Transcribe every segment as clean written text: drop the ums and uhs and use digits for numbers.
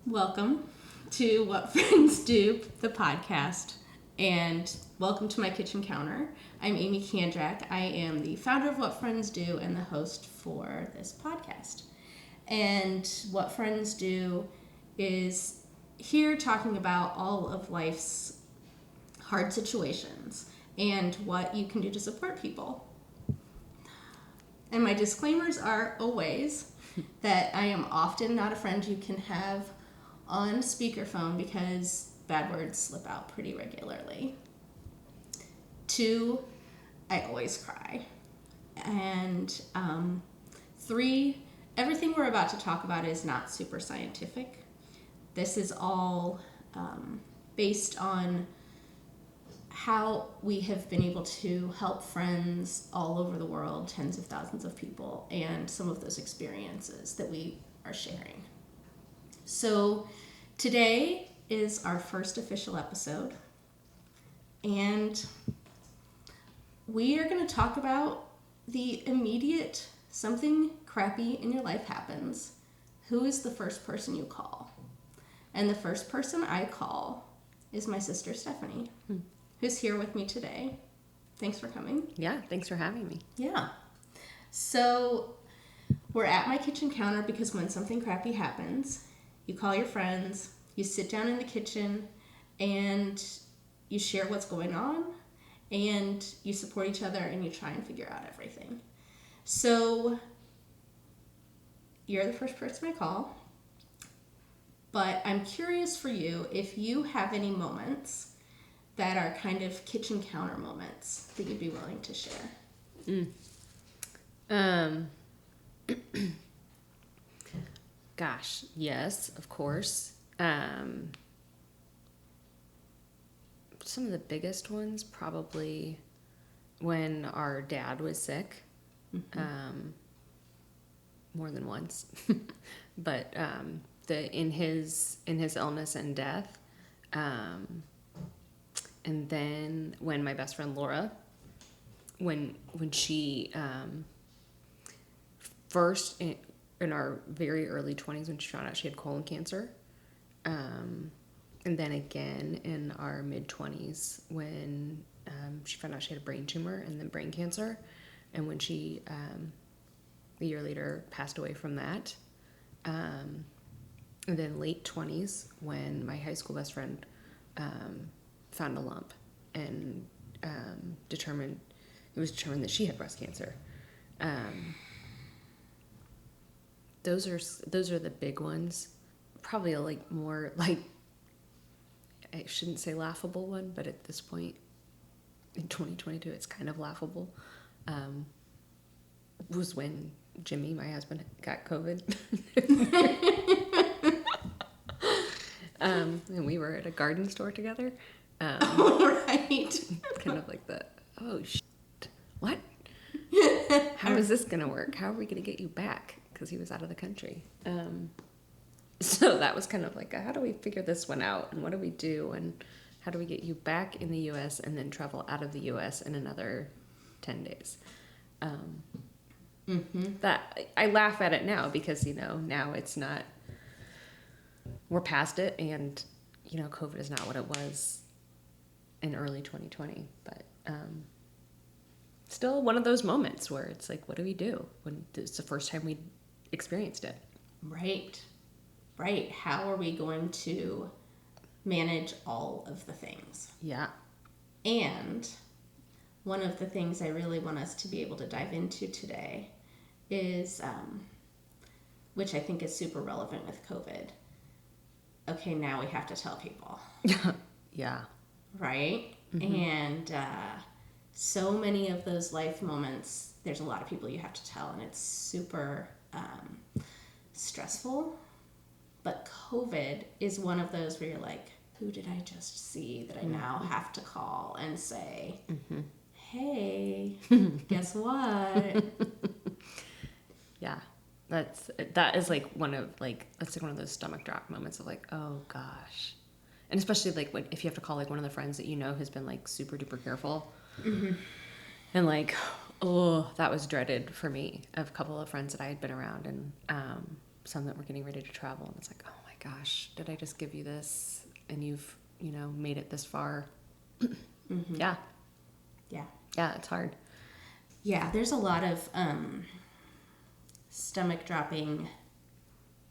Welcome to What Friends Do, the podcast, and welcome to my kitchen counter. I'm Aimee Kandrac. I am the founder of What Friends Do and the host for this podcast. And What Friends Do is here talking about all of life's hard situations and what you can do to support people. And my disclaimers are always that I am often not a friend you can have on speakerphone because bad words slip out pretty regularly. 2, I always cry. And 3, everything we're about to talk about is not super scientific. This is all based on how we have been able to help friends all over the world, tens of thousands of people, and some of those experiences that we are sharing. So today is our first official episode, and we are going to talk about the immediate something crappy in your life happens. Who is the first person you call? And the first person I call is my sister Stephanie, who's here with me today. Thanks for coming. Yeah, thanks for having me. Yeah. So we're at my kitchen counter because when something crappy happens, you call your friends, you sit down in the kitchen, and you share what's going on, and you support each other, and you try and figure out everything. So you're the first person I call, but I'm curious for you if you have any moments that are kind of kitchen counter moments that you'd be willing to share. Gosh, yes, of course. Some of the biggest ones probably when our dad was sick, more than once, but in his illness and death, and then when my best friend Laura, when she first in our very early 20s when she found out she had colon cancer, and then again in our mid-20s when she found out she had a brain tumor and then brain cancer, and when she a year later passed away from that, and then late 20s when my high school best friend found a lump and it was determined that she had breast cancer. Those are the big ones. Probably a more I shouldn't say laughable one, but at this point in 2022 it's kind of laughable. Was when Jimmy, my husband, got COVID. And we were at a garden store together. Right. Kind of like the, oh, what? How is this going to work? How are we going to get you back? Because he was out of the country. So that was kind of like, how do we figure this one out? And what do we do? And how do we get you back in the U.S. and then travel out of the U.S. in another 10 days? That I laugh at it now because, now it's not, we're past it, and, COVID is not what it was in early 2020. But still one of those moments where it's like, what do we do when it's the first time we experienced it? Right. How are we going to manage all of the things? Yeah. And one of the things I really want us to be able to dive into today is, which I think is super relevant with COVID. Okay, now we have to tell people. Yeah. Right? Mm-hmm. And so many of those life moments, there's a lot of people you have to tell, and it's super stressful. But COVID is one of those where you're like, who did I just see that I now have to call and say, hey, guess what? Yeah. That is one of those stomach drop moments of oh gosh. And especially if you have to call one of the friends that has been super duper careful. And oh, that was dreaded for me. I have a couple of friends that I had been around, and some that were getting ready to travel, and it's oh my gosh, did I just give you this and you've, made it this far? Yeah. Yeah. Yeah, it's hard. Yeah, there's a lot of stomach dropping.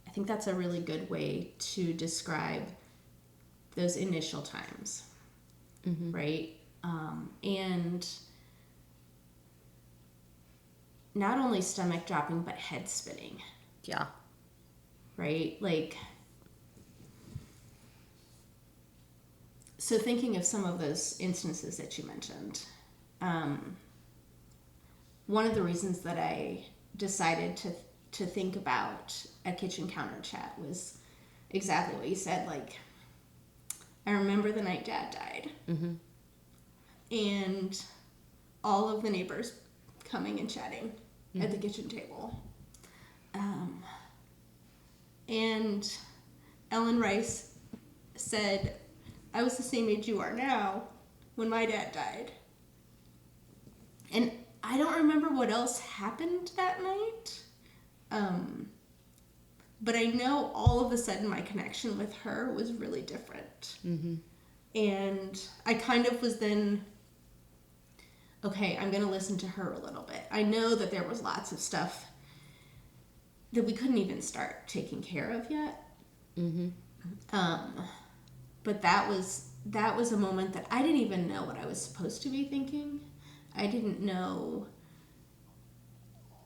I think that's a really good way to describe those initial times, right? And not only stomach dropping, but head spinning. Yeah. Right? Like, so thinking of some of those instances that you mentioned, one of the reasons that I decided to think about a kitchen counter chat was exactly what you said. Like, I remember the night Dad died, and all of the neighbors coming and chatting at the kitchen table. And Ellen Rice said, I was the same age you are now when my dad died. And I don't remember what else happened that night. But I know all of a sudden my connection with her was really different. And I kind of was then, okay, I'm going to listen to her a little bit. I know that there was lots of stuff that we couldn't even start taking care of yet. But that was a moment that I didn't even know what I was supposed to be thinking. I didn't know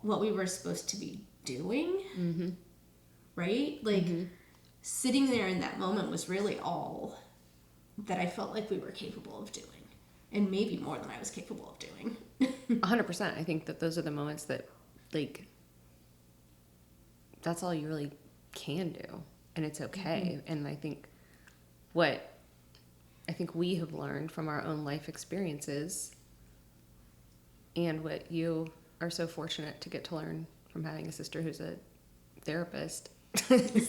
what we were supposed to be doing. Right? Like, sitting there in that moment was really all that I felt like we were capable of doing. And maybe more than I was capable of doing. 100%. I think that those are the moments that, like, that's all you really can do. And it's okay. And I think we have learned from our own life experiences, and what you are so fortunate to get to learn from having a sister who's a therapist, is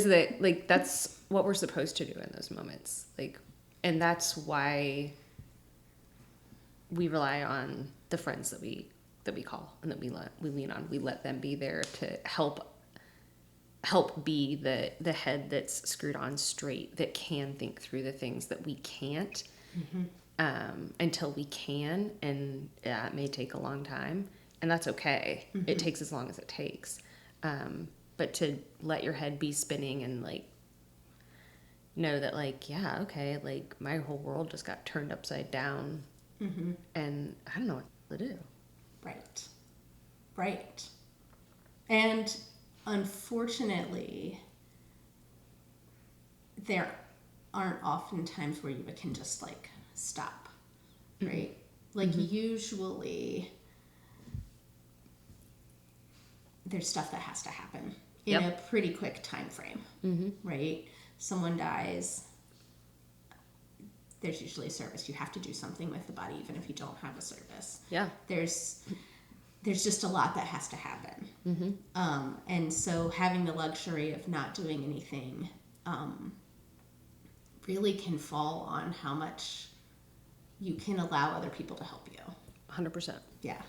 that, like, that's what we're supposed to do in those moments. Like, and that's why we rely on the friends that we call and that we lean on. We let them be there to help be the head that's screwed on straight, that can think through the things that we can't, until we can. And it may take a long time, and that's okay. It takes as long as it takes. But to let your head be spinning and, like, know that, like, yeah, okay, like, my whole world just got turned upside down, and I don't know what to do. Right. And unfortunately, there aren't often times where you can just, like, stop, right? Like, usually there's stuff that has to happen in a pretty quick time frame, right? Someone dies, there's usually a service. You have to do something with the body, even if you don't have a service. Yeah. There's just a lot that has to happen. And so having the luxury of not doing anything really can fall on how much you can allow other people to help you. 100%. Yeah.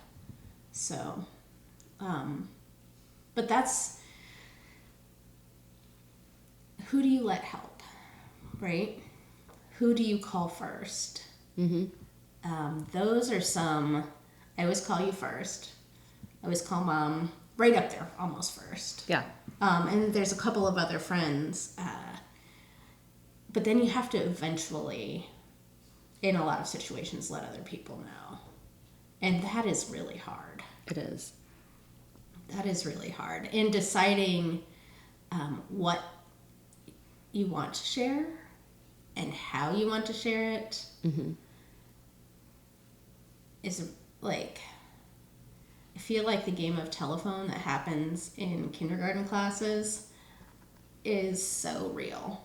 So, but that's, who do you let help, right? Who do you call first? Those are some, I always call you first. I always call Mom right up there, almost first. Yeah. And there's a couple of other friends. But then you have to eventually, in a lot of situations, let other people know. And that is really hard. It is. That is really hard. And deciding what you want to share and how you want to share it is, like, I feel like the game of telephone that happens in kindergarten classes is so real.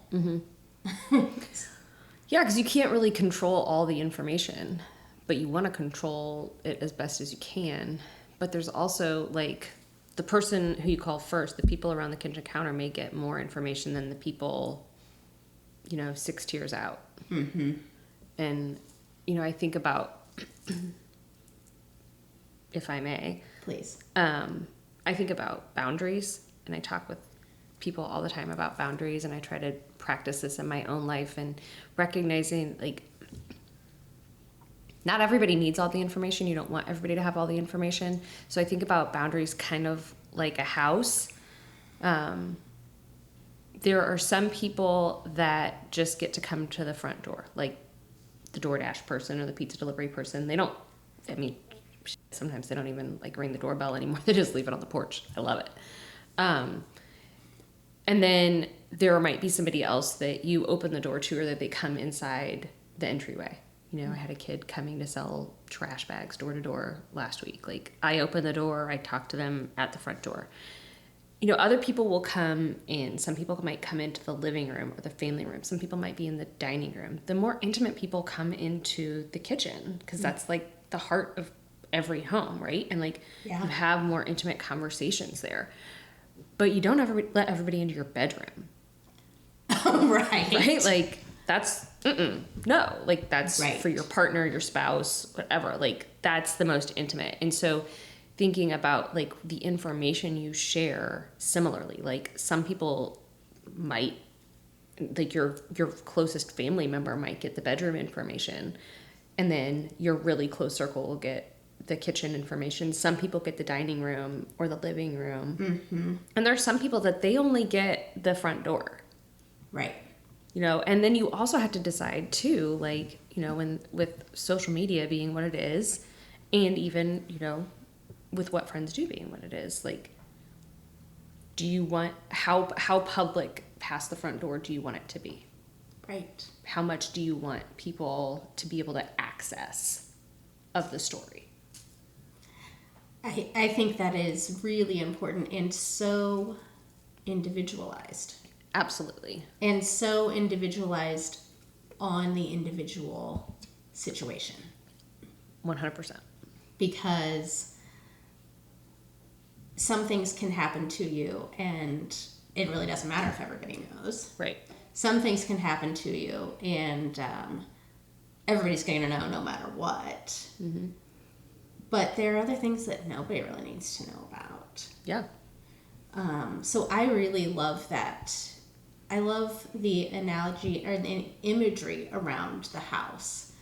Yeah, because you can't really control all the information, but you want to control it as best as you can. But there's also, like, the person who you call first, the people around the kitchen counter may get more information than the people, 6 tiers out. And, I think about, if I may. Please. I think about boundaries, and I talk with people all the time about boundaries, and I try to practice this in my own life, and recognizing, like, not everybody needs all the information. You don't want everybody to have all the information. So I think about boundaries kind of like a house. There are some people that just get to come to the front door, like the DoorDash person or the pizza delivery person. They don't, I mean, sometimes they don't even like ring the doorbell anymore. They just leave it on the porch. I love it. And then there might be somebody else that you open the door to, or that they come inside the entryway. You know, I had a kid coming to sell trash bags door to door last week. Like, I open the door, I talk to them at the front door. You know, other people will come in. Some people might come into the living room or the family room. Some people might be in the dining room. The more intimate people come into the kitchen, because that's like the heart of every home, right? And like, you have more intimate conversations there. But you don't ever let everybody into your bedroom. Right? Like, that's, no. Like, that's for your partner, your spouse, whatever. Like, that's the most intimate. And so thinking about, like, the information you share similarly. Like, some people might, like, your closest family member might get the bedroom information, and then your really close circle will get the kitchen information. Some people get the dining room or the living room. Mm-hmm. And there's some people that they only get the front door. Right. You know, and then you also have to decide too, like, you know, when with social media being what it is, and even, you know, with what friends do being what it is, like, do you want, how public past the front door do you want it to be? Right. How much do you want people to be able to access of the story? I think that is really important and so individualized. Absolutely. And so individualized on the individual situation. 100%. Because some things can happen to you and it really doesn't matter if everybody knows. Right. Some things can happen to you and everybody's going to know no matter what. Mm-hmm. But there are other things that nobody really needs to know about. Yeah. So I really love that. I love the analogy or the imagery around the house.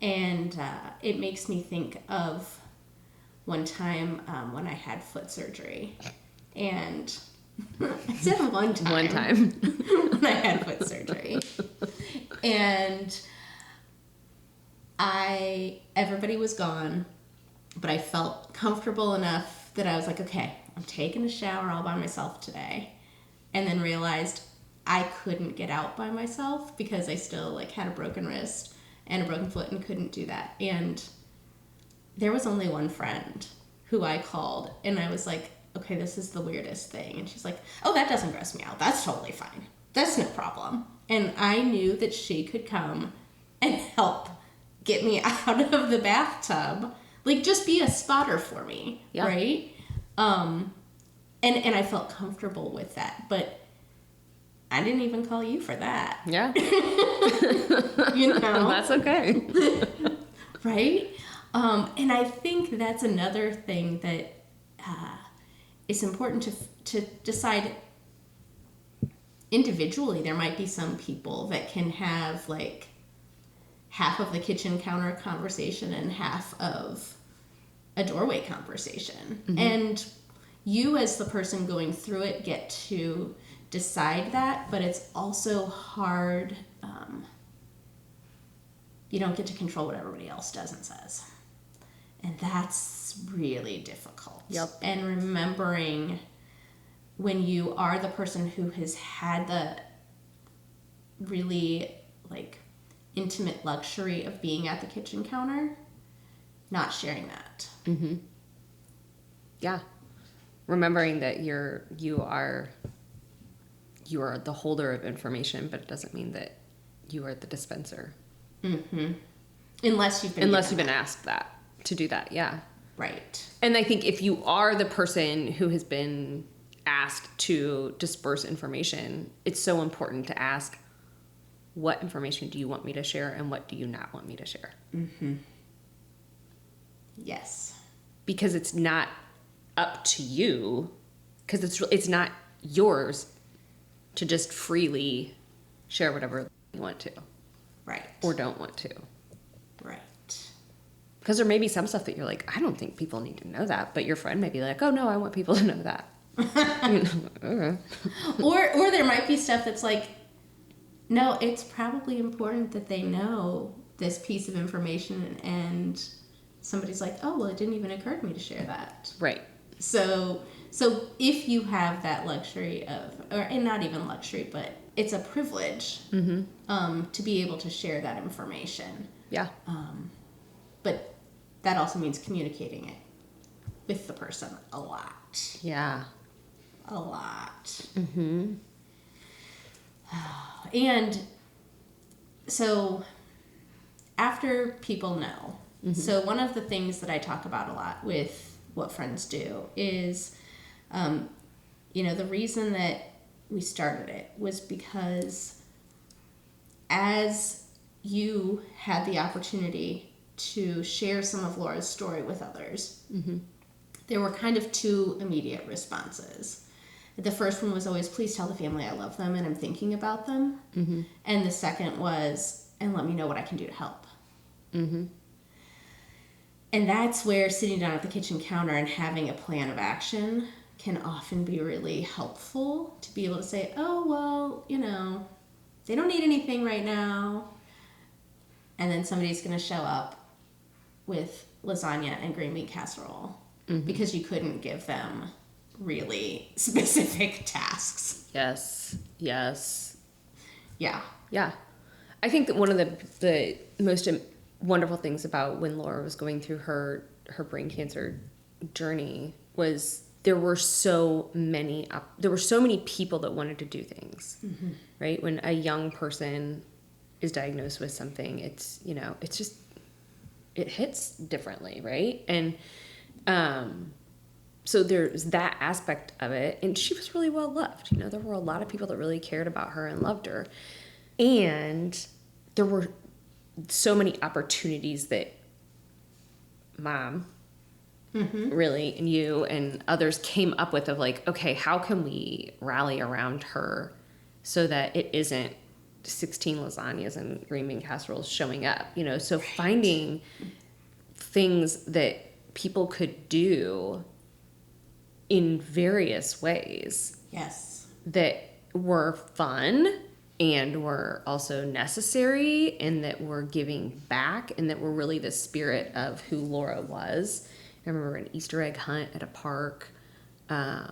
And it makes me think of one time when I had foot surgery. And I said one time. One time. When I had foot surgery. And everybody was gone. But I felt comfortable enough that I was like, okay, I'm taking a shower all by myself today. And then realized I couldn't get out by myself because I still like had a broken wrist and a broken foot and couldn't do that. And there was only one friend who I called and I was like, okay, this is the weirdest thing. And she's like, oh, that doesn't gross me out. That's totally fine. That's no problem. And I knew that she could come and help get me out of the bathtub. Like, just be a spotter for me, right? And I felt comfortable with that, but I didn't even call you for that. Yeah. You know? That's okay. Right? And I think that's another thing that is important to decide individually. There might be some people that can have, like, half of the kitchen counter conversation and half of a doorway conversation. Mm-hmm. And you as the person going through it get to decide that, but it's also hard. You don't get to control what everybody else does and says. And that's really difficult. Yep. And remembering when you are the person who has had the really, like, intimate luxury of being at the kitchen counter, not sharing that. Mm-hmm. Yeah. Remembering that you are the holder of information, but it doesn't mean that you are the dispenser. Mm-hmm. Unless you've been asked to do that. Yeah. Right. And I think if you are the person who has been asked to disperse information, it's so important to ask, what information do you want me to share and what do you not want me to share? Mm-hmm. Yes. Because it's not up to you, because it's not yours to just freely share whatever you want to. Right. Or don't want to. Right. Because there may be some stuff that you're like, I don't think people need to know that. But your friend may be like, oh, no, I want people to know that. Okay. Or there might be stuff that's like, no, it's probably important that they know this piece of information, and somebody's like, oh, well, it didn't even occur to me to share that. Right. So if you have that luxury and not even luxury, but it's a privilege to be able to share that information. Yeah. But that also means communicating it with the person a lot. Yeah. A lot. Mm-hmm. And so after people know, so one of the things that I talk about a lot with What Friends Do is, the reason that we started it was because as you had the opportunity to share some of Laura's story with others, there were kind of two immediate responses. The first one was always, please tell the family I love them and I'm thinking about them. Mm-hmm. And the second was, and let me know what I can do to help. Mm-hmm. And that's where sitting down at the kitchen counter and having a plan of action can often be really helpful to be able to say, oh, well, they don't need anything right now. And then somebody's going to show up with lasagna and green bean casserole because you couldn't give them really specific tasks. Yes. Yeah. I think that one of the most wonderful things about when Laura was going through her brain cancer journey was there were so many people that wanted to do things, right? When a young person is diagnosed with something, it's just, it hits differently, right? And so there's that aspect of it, and she was really well loved. There were a lot of people that really cared about her and loved her, and there were so many opportunities that Mom, really, and you and others came up with of like, okay, how can we rally around her so that it isn't 16 lasagnas and green bean casseroles showing up, so finding things that people could do in various ways. Yes. That were fun and were also necessary and that were giving back and that were really the spirit of who Laura was. I remember an Easter egg hunt at a park. I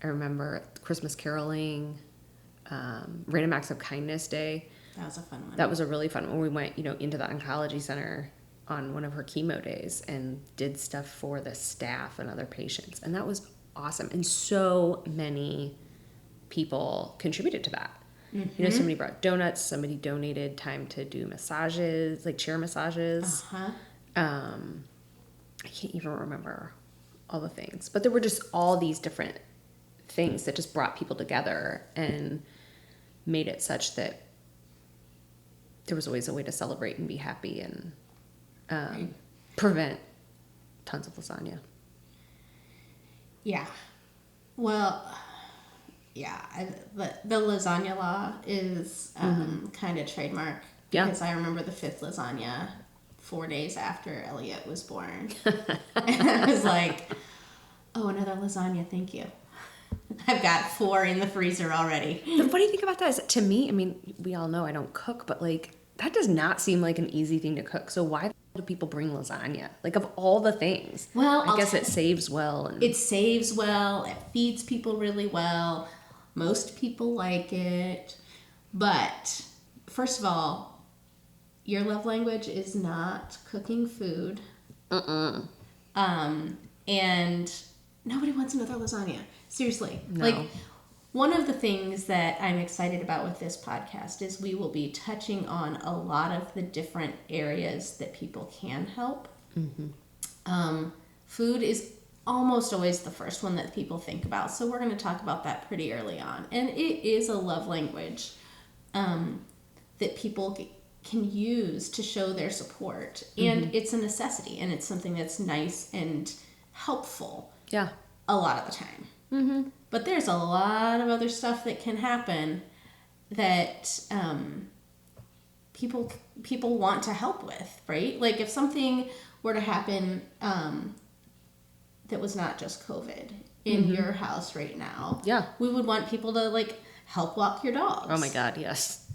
remember Christmas caroling, Random Acts of Kindness Day. That was a fun one. That was a really fun one. We went, into the oncology center on one of her chemo days and did stuff for the staff and other patients. And that was awesome. And so many people contributed to that. Somebody brought donuts, somebody donated time to do massages, like chair massages. I can't even remember all the things, but there were just all these different things that just brought people together and made it such that there was always a way to celebrate and be happy and prevent tons of lasagna. Yeah. Well, yeah, the lasagna law is kind of trademark. Yeah. Because I remember the 5th lasagna 4 days after Elliot was born. And I was like, oh, another lasagna, thank you. I've got 4 in the freezer already. The funny thing about that is, to me, we all know I don't cook, but like, that does not seem like an easy thing to cook. So why do people bring lasagna? Like, of all the things. Well, I guess it saves well. It saves well. It feeds people really well. Most people like it. But, first of all, your love language is not cooking food. And nobody wants another lasagna. Seriously. No. Like, one of the things that I'm excited about with this podcast is we will be touching on a lot of the different areas that people can help. Food is almost always the first one that people think about. So we're going to talk about that pretty early on. And it is a love language that people can use to show their support. And it's a necessity. And it's something that's nice and helpful. Yeah. A lot of the time. But there's a lot of other stuff that can happen that people want to help with, right? Like if something were to happen that was not just COVID in your house right now, Yeah. we would want people to like help walk your dogs. Oh my God, yes.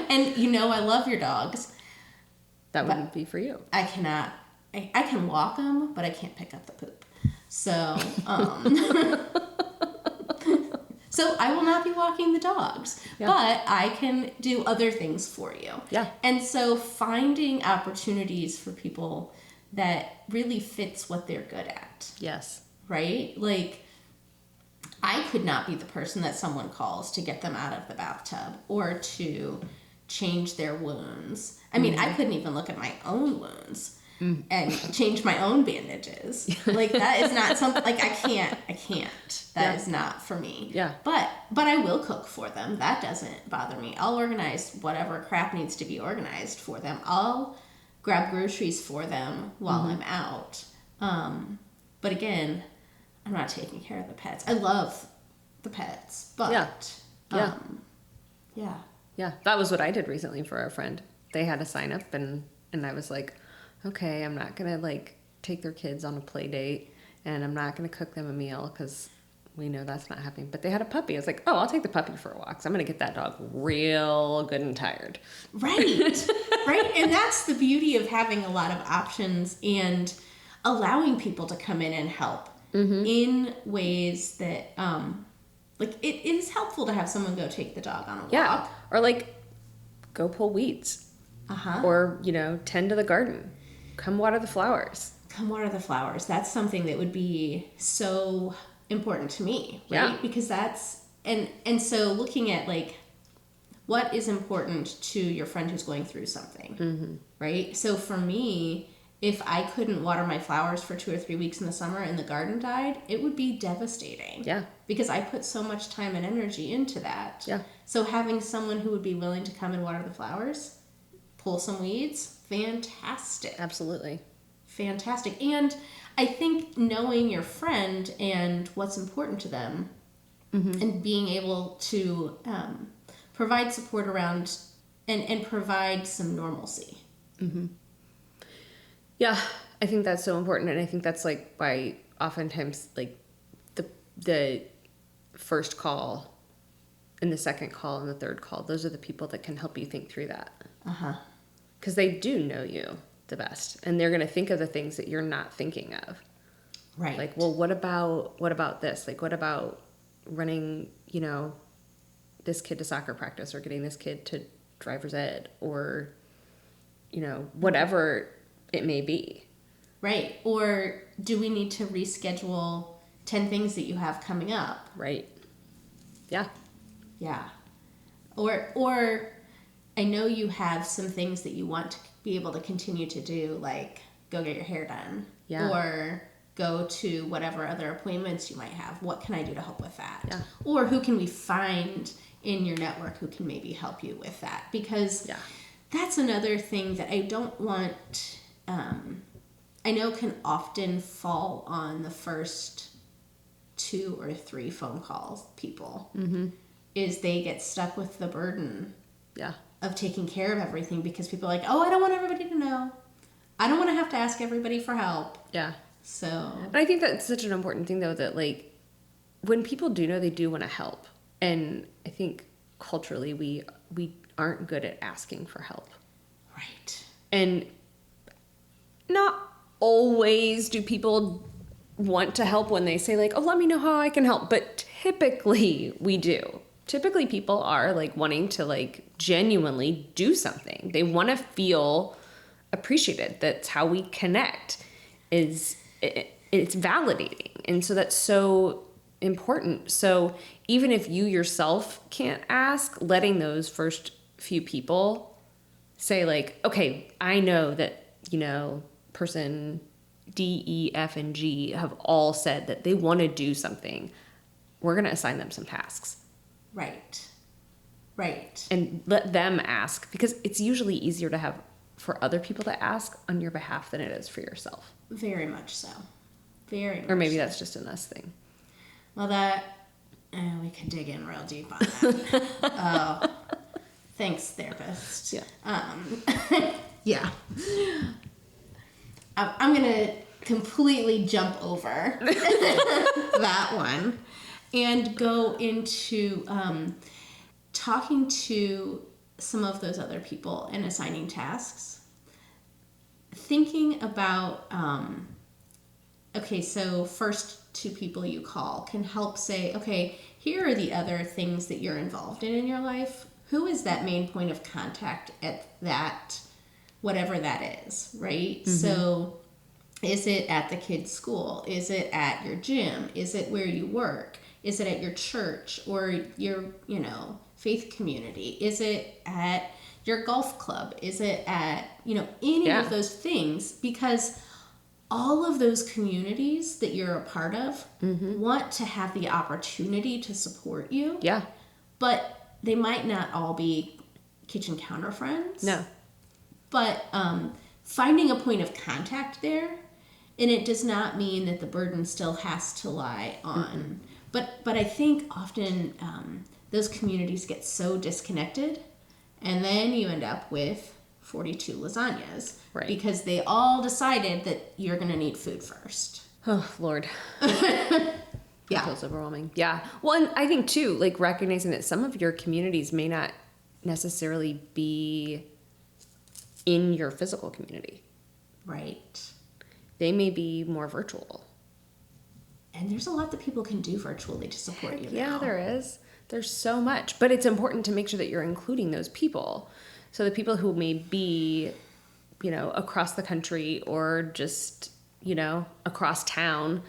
And you know I love your dogs. That wouldn't be for you. I cannot. I can walk them, but I can't pick up the poop. So, so I will not be walking the dogs, but I can do other things for you. Yeah. And so finding opportunities for people that really fits what they're good at. Yes. Right? Like, I could not be the person that someone calls to get them out of the bathtub or to change their wounds. I mean, I couldn't even look at my own wounds and change my own bandages. Like that is not something, like I can't. That is not for me. Yeah. But I will cook for them. That doesn't bother me. I'll organize whatever crap needs to be organized for them. I'll grab groceries for them while I'm out. But again, I'm not taking care of the pets. I love the pets, but Yeah, that was what I did recently for a friend. They had a sign up and I was like, okay, I'm not going to like take their kids on a play date and I'm not going to cook them a meal because we know that's not happening. But they had a puppy. I was like, oh, I'll take the puppy for a walk. So I'm going to get that dog real good and tired. Right. Right. And that's the beauty of having a lot of options and allowing people to come in and help in ways that, like it is helpful to have someone go take the dog on a walk. Yeah. Or like go pull weeds. Or, tend to the garden. Come water the flowers. Come water the flowers. That's something that would be so important to me, right? Yeah. Because that's, and so looking at like, what is important to your friend who's going through something, right? So for me, if I couldn't water my flowers for 2 or 3 weeks in the summer and the garden died, it would be devastating. Yeah. Because I put so much time and energy into that. Yeah. So having someone who would be willing to come and water the flowers, pull some weeds, fantastic. Absolutely. Fantastic. And I think knowing your friend and what's important to them and being able to provide support around and provide some normalcy. Yeah, I think that's so important. And I think that's like why oftentimes like the first call and the second call and the third call, those are the people that can help you think through that. Because they do know you the best and they're going to think of the things that you're not thinking of. Right. Like, well, what about this? Like, what about running, this kid to soccer practice or getting this kid to driver's ed or, whatever it may be. Right. Or do we need to reschedule 10 things that you have coming up? Right. Yeah. Yeah. Or I know you have some things that you want to be able to continue to do, like go get your hair done. Yeah. Or go to whatever other appointments you might have. What can I do to help with that? Yeah. Or who can we find in your network who can maybe help you with that? Because that's another thing that I don't want, I know can often fall on the first 2 or 3 phone calls people, is they get stuck with the burden of taking care of everything because people are like, oh, I don't want everybody to know. I don't want to have to ask everybody for help. Yeah. So. And I think that's such an important thing, though, that, like, when people do know, they do want to help. And I think culturally we aren't good at asking for help. Right. And not always do people want to help when they say, like, oh, let me know how I can help. But typically we do. Typically people are, like, wanting to, like, genuinely do something. They want to feel appreciated. That's how we connect. It's validating. And so that's so important. So even if you yourself can't ask, letting those first few people say, like, okay, I know that, person D, E, F, and G have all said that they want to do something. We're going to assign them some tasks. Right. Right. And let them ask, because it's usually easier to have for other people to ask on your behalf than it is for yourself. Very much so. Very much Or maybe so. that's just an us thing. Well, we could dig in real deep on that. Oh, thanks, therapist. Yeah. Yeah. I'm going to completely jump over that one and go into talking to some of those other people and assigning tasks. Thinking about, okay, so first two people you call can help say, okay, here are the other things that you're involved in your life. Who is that main point of contact at that, whatever that is, right? Mm-hmm. So is it at the kids' school? Is it at your gym? Is it where you work? Is it at your church or your, faith community? Is it at your golf club? Is it at, any of those things? Because all of those communities that you're a part of want to have the opportunity to support you. Yeah. But they might not all be kitchen counter friends. No. But finding a point of contact there, and it does not mean that the burden still has to lie on. But I think often those communities get so disconnected, and then you end up with 42 lasagnas. Right. Because they all decided that you're going to need food first. Oh, Lord. Yeah. It feels overwhelming. Yeah. Well, and I think, too, like recognizing that some of your communities may not necessarily be in your physical community. Right. They may be more virtual. And there's a lot that people can do virtually to support you now. Yeah, there is. There's so much. But it's important to make sure that you're including those people. So the people who may be, across the country or just, across town,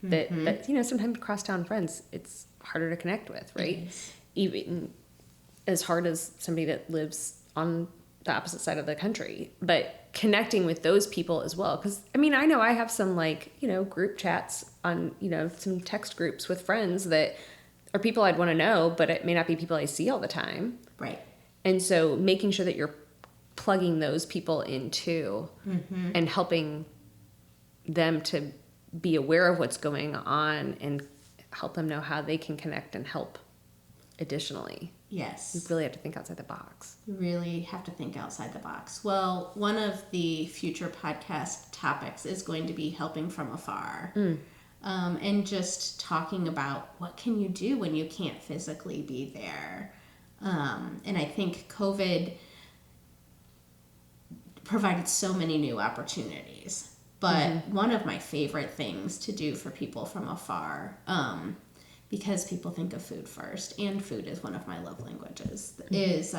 that sometimes across town friends, it's harder to connect with, right? Even as hard as somebody that lives on the opposite side of the country, but connecting with those people as well. Because, I know I have some group chats on, some text groups with friends that are people I'd want to know, but it may not be people I see all the time. Right. And so making sure that you're plugging those people in too and helping them to be aware of what's going on and help them know how they can connect and help additionally. Yes. You really have to think outside the box. You really have to think outside the box. Well, one of the future podcast topics is going to be helping from afar. And just talking about what can you do when you can't physically be there. And I think COVID provided so many new opportunities. But one of my favorite things to do for people from afar, because people think of food first, and food is one of my love languages, is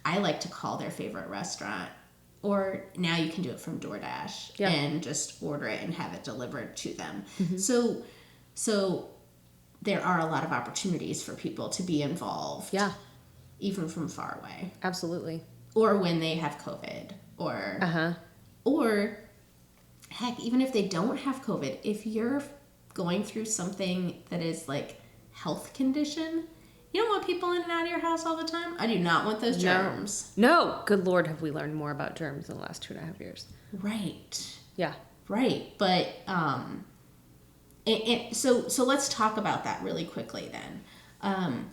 I like to call their favorite restaurant, or now you can do it from DoorDash and just order it and have it delivered to them. So there are a lot of opportunities for people to be involved. Yeah. Even from far away. Absolutely. Or when they have COVID. Or heck, even if they don't have COVID, if you're going through something that is like health condition, you don't want people in and out of your house all the time. I do not want those germs. No. Good Lord, have we learned more about germs in the last 2.5 years. Right. Yeah. Right. But so let's talk about that really quickly then.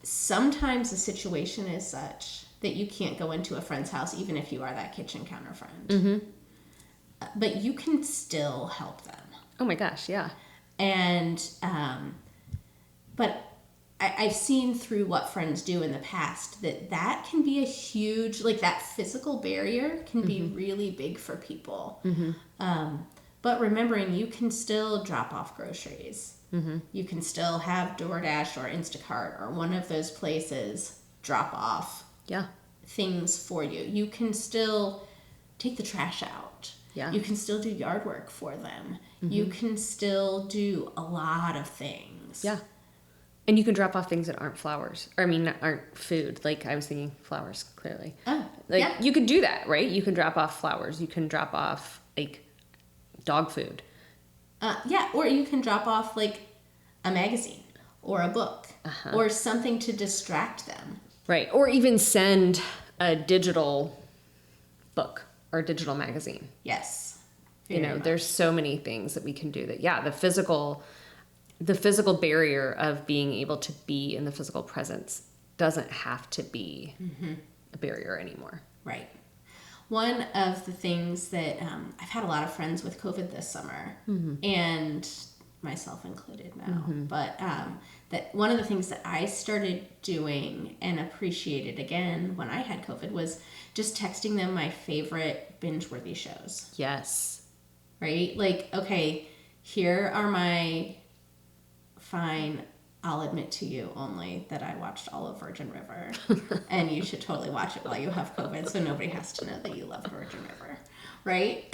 Sometimes the situation is such that you can't go into a friend's house even if you are that kitchen counter friend. But you can still help them. Oh my gosh, yeah. And but I've seen through what friends do in the past that can be a huge, like that physical barrier can be really big for people. But remembering you can still drop off groceries. You can still have DoorDash or Instacart or one of those places drop off things for you. You can still take the trash out. Yeah. You can still do yard work for them. You can still do a lot of things. Yeah. And you can drop off things that aren't flowers. Or, aren't food. Like, I was thinking flowers, clearly. Oh, you could do that, right? You can drop off flowers. You can drop off, dog food. Or you can drop off, a magazine or a book or something to distract them. Right. Or even send a digital book or a digital magazine. Yes. There's so many things that we can do that. Yeah, the physical the physical barrier of being able to be in the physical presence doesn't have to be a barrier anymore. Right. One of the things that I've had a lot of friends with COVID this summer, and myself included now, but that one of the things that I started doing and appreciated again when I had COVID was just texting them my favorite binge-worthy shows. Yes. Right? Like, okay, here are my fine, I'll admit to you only that I watched all of Virgin River, and you should totally watch it while you have COVID, so nobody has to know that you love Virgin River, right?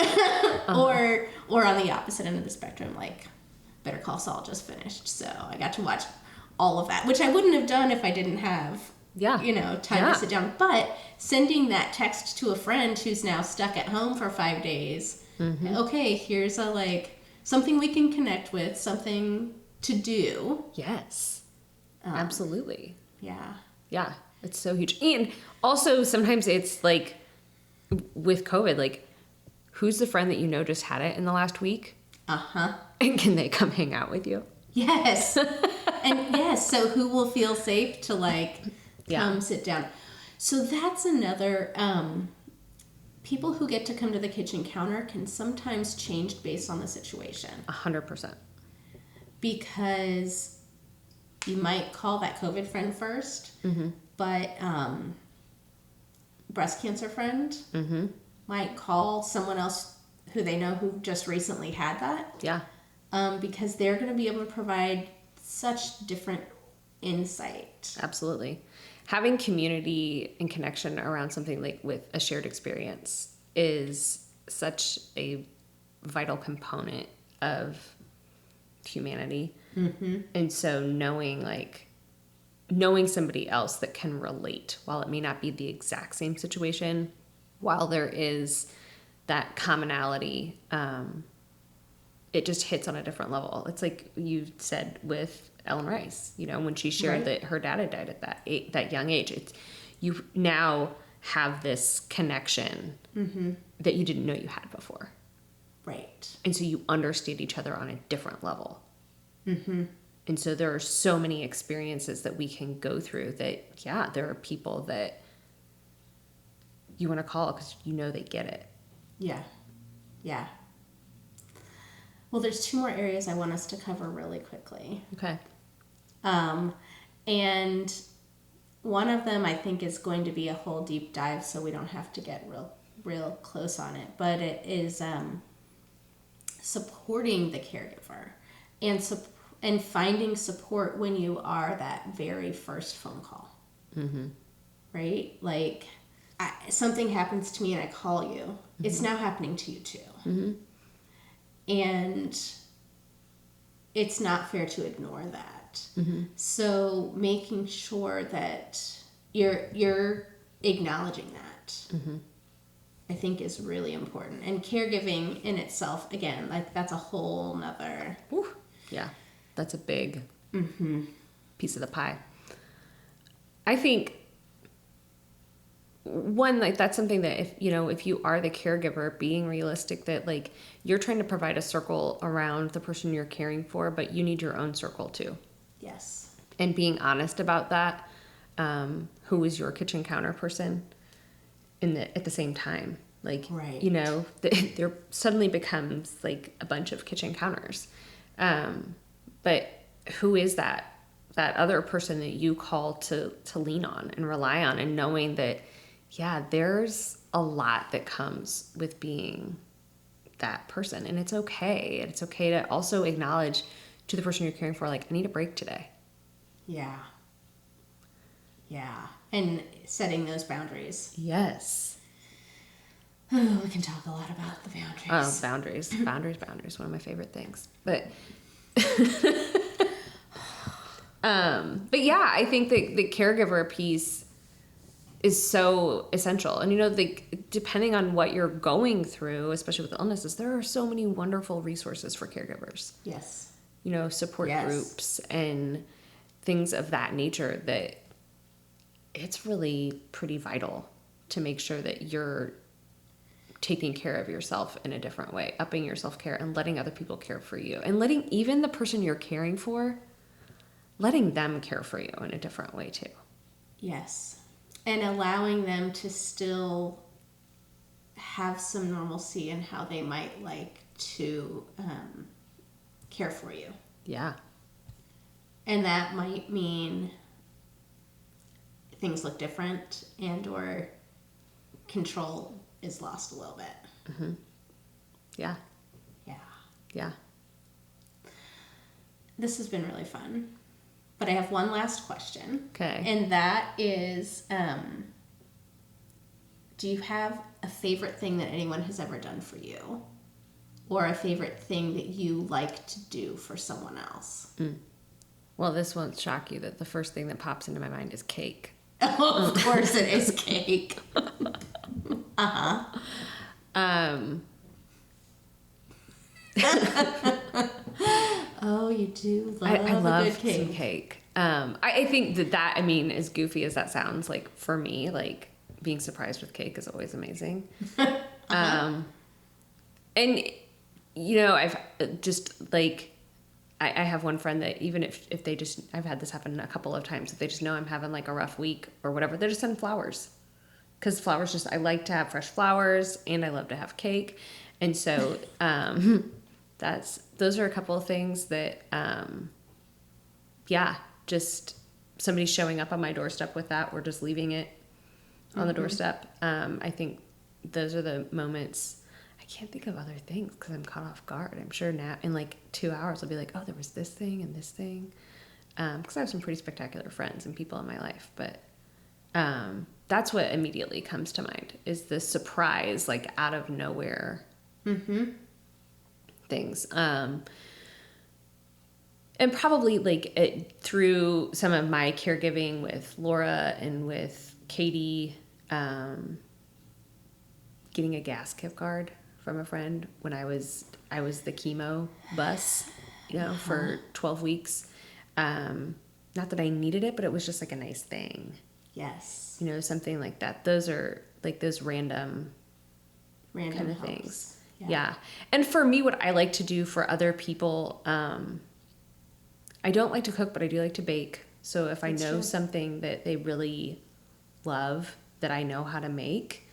Or on the opposite end of the spectrum, like Better Call Saul just finished, so I got to watch all of that, which I wouldn't have done if I didn't have, time to sit down. But sending that text to a friend who's now stuck at home for 5 days, okay, here's something we can connect with, something to do. Yes. Absolutely. Yeah. Yeah. It's so huge. And also sometimes it's like with COVID, like who's the friend that you know just had it in the last week? And can they come hang out with you? Yes. And yes, so who will feel safe to come sit down? So that's another, people who get to come to the kitchen counter can sometimes change based on the situation. 100%. Because you might call that COVID friend first, but breast cancer friend might call someone else who they know who just recently had that. Yeah. Because they're going to be able to provide such different insight. Absolutely. Having community and connection around something like with a shared experience is such a vital component of humanity. And so knowing somebody else that can relate, while it may not be the exact same situation, while there is that commonality, it just hits on a different level. It's like you said with Ellen Rice, when she shared that her dad had died at that young age. You now have this connection that you didn't know you had before. Right. And so you understand each other on a different level. And so there are so many experiences that we can go through that, there are people that you want to call because they get it. Yeah. Yeah. Well, there's 2 more areas I want us to cover really quickly. Okay. And one of them I think is going to be a whole deep dive, so we don't have to get real close on it. But it is supporting the caregiver and finding support when you are that very first phone call. Right? Like something happens to me and I call you. It's now happening to you too. And it's not fair to ignore that. So making sure that you're acknowledging that, I think is really important. And caregiving in itself, again, that's a whole nother. Yeah, that's a big piece of the pie. I think that's something that if you are the caregiver, being realistic that you're trying to provide a circle around the person you're caring for, but you need your own circle too. Yes. And being honest about that. Who is your kitchen counter person at the same time? There suddenly becomes a bunch of kitchen counters. But who is that other person that you call to lean on and rely on, and knowing that, there's a lot that comes with being that person, and it's okay. It's okay to also acknowledge to the person you're caring for, I need a break today. Yeah. And setting those boundaries. Yes. Oh, we can talk a lot about the boundaries. Oh, boundaries. One of my favorite things. But, I think that the caregiver piece is so essential. And, depending on what you're going through, especially with illnesses, there are so many wonderful resources for caregivers. Yes. Support groups and things of that nature, that it's really pretty vital to make sure that you're taking care of yourself in a different way, upping your self-care and letting other people care for you, and letting even the person you're caring for, letting them care for you in a different way too. Yes. And allowing them to still have some normalcy in how they might like to care for you. Yeah. And that might mean things look different and or control is lost a little bit. Mm-hmm. Yeah. Yeah. Yeah. This has been really fun. But I have one last question. Okay. And that is, do you have a favorite thing that anyone has ever done for you? Or a favorite thing that you like to do for someone else? Well, this won't shock you that the first thing that pops into my mind is cake. Oh, of course it is cake. Oh, you do love I love a good cake. some cake. I think that, I mean, as goofy as that sounds, like for me, like being surprised with cake is always amazing. And you know, I've just like, I have one friend that even if they just, I've had this happen a couple of times, if they just know I'm having like a rough week or whatever, they just send flowers. Because flowers just, I like to have fresh flowers and I love to have cake. And so, those are a couple of things that, just somebody showing up on my doorstep with that, or just leaving it on the doorstep. I think those are the moments. I can't think of other things because I'm caught off guard. I'm sure now in like 2 hours I'll be like, oh, there was this thing and this thing. Because I have some pretty spectacular friends and people in my life. But that's what immediately comes to mind is the surprise, like out of nowhere things. And probably like through some of my caregiving with Laura and with Katie, getting a gas gift card from a friend when I was the chemo bus, you know, for 12 weeks. Not that I needed it, but it was just like a nice thing. Yes. You know, something like that. Those are like those random kind of helps. things. Yeah. And for me, what I like to do for other people, I don't like to cook, but I do like to bake. So if I know something that they really love that I know how to make,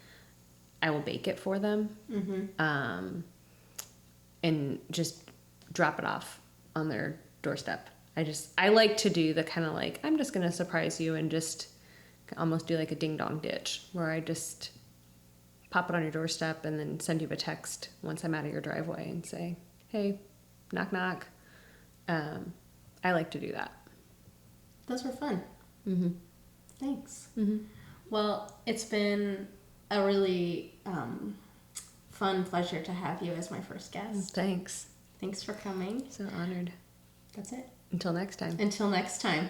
I will bake it for them. And just drop it off on their doorstep. I like to do the kind of like, I'm just going to surprise you and just almost do like a ding dong ditch where I just pop it on your doorstep and then send you a text once I'm out of your driveway and say, hey, knock, knock. I like to do that. Those were fun. Thanks. Well, it's been a really fun pleasure to have you as my first guest. Thanks. Thanks for coming. So honored. That's it. Until next time. Until next time.